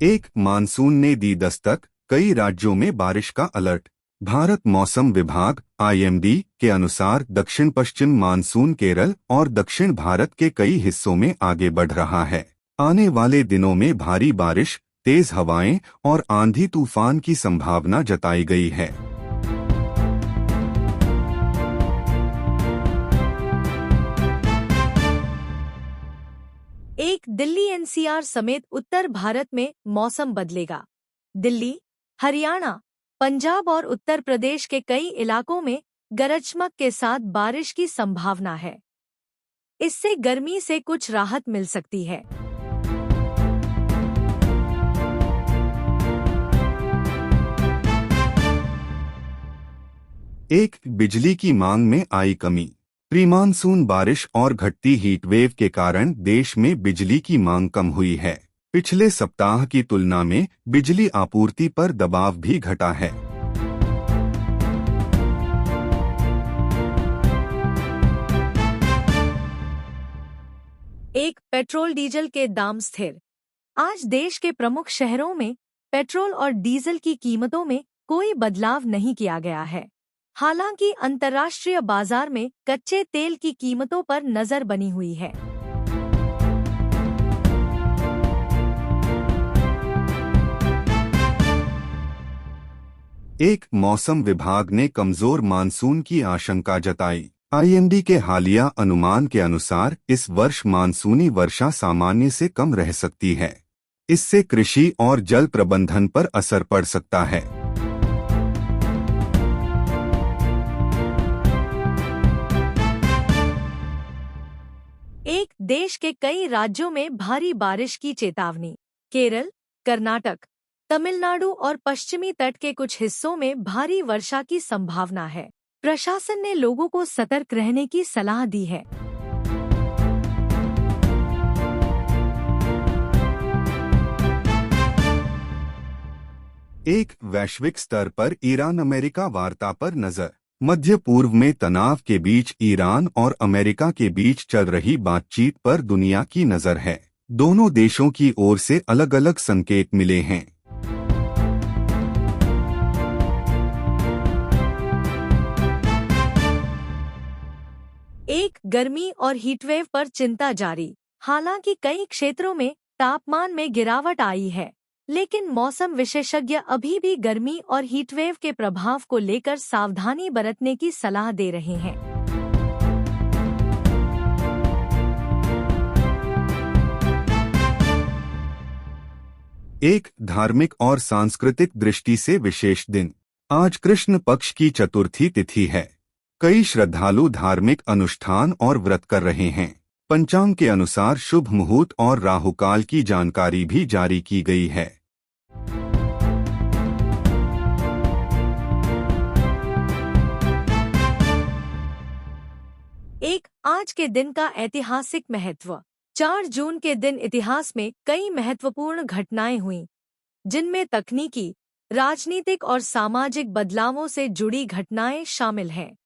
एक मानसून ने दी दस्तक, कई राज्यों में बारिश का अलर्ट। भारत मौसम विभाग (आईएमडी) के अनुसार दक्षिण पश्चिम मानसून केरल और दक्षिण भारत के कई हिस्सों में आगे बढ़ रहा है। आने वाले दिनों में भारी बारिश, तेज हवाएं और आंधी तूफान की संभावना जताई गई है। एक दिल्ली एनसीआर समेत उत्तर भारत में मौसम बदलेगा। दिल्ली, हरियाणा, पंजाब और उत्तर प्रदेश के कई इलाकों में गरज चमक के साथ बारिश की संभावना है। इससे गर्मी से कुछ राहत मिल सकती है। एक बिजली की मांग में आई कमी। प्री-मानसून बारिश और घटती हीट वेव के कारण देश में बिजली की मांग कम हुई है। पिछले सप्ताह की तुलना में बिजली आपूर्ति पर दबाव भी घटा है। एक पेट्रोल डीजल के दाम स्थिर। आज देश के प्रमुख शहरों में पेट्रोल और डीजल की कीमतों में कोई बदलाव नहीं किया गया है। हालांकि अंतर्राष्ट्रीय बाजार में कच्चे तेल की कीमतों पर नजर बनी हुई है। एक मौसम विभाग ने कमजोर मानसून की आशंका जताई। आईएमडी के हालिया अनुमान के अनुसार इस वर्ष मानसूनी वर्षा सामान्य से कम रह सकती है। इससे कृषि और जल प्रबंधन पर असर पड़ सकता है। एक देश के कई राज्यों में भारी बारिश की चेतावनी। केरल, कर्नाटक, तमिलनाडु और पश्चिमी तट के कुछ हिस्सों में भारी वर्षा की संभावना है। प्रशासन ने लोगों को सतर्क रहने की सलाह दी है। एक वैश्विक स्तर पर ईरान अमेरिका वार्ता पर नजर। मध्य पूर्व में तनाव के बीच ईरान और अमेरिका के बीच चल रही बातचीत पर दुनिया की नजर है। दोनों देशों की ओर से अलग अलग संकेत मिले हैं। एक गर्मी और हीटवेव पर चिंता जारी। हालांकि कई क्षेत्रों में तापमान में गिरावट आई है, लेकिन मौसम विशेषज्ञ अभी भी गर्मी और हीटवेव के प्रभाव को लेकर सावधानी बरतने की सलाह दे रहे हैं। एक धार्मिक और सांस्कृतिक दृष्टि से विशेष दिन। आज कृष्ण पक्ष की चतुर्थी तिथि है। कई श्रद्धालु धार्मिक अनुष्ठान और व्रत कर रहे हैं। पंचांग के अनुसार शुभ मुहूर्त और राहुकाल की जानकारी भी जारी की गई है। एक आज के दिन का ऐतिहासिक महत्व। 4 जून के दिन इतिहास में कई महत्वपूर्ण घटनाएं हुईं, जिनमें तकनीकी, राजनीतिक और सामाजिक बदलावों से जुड़ी घटनाएं शामिल हैं।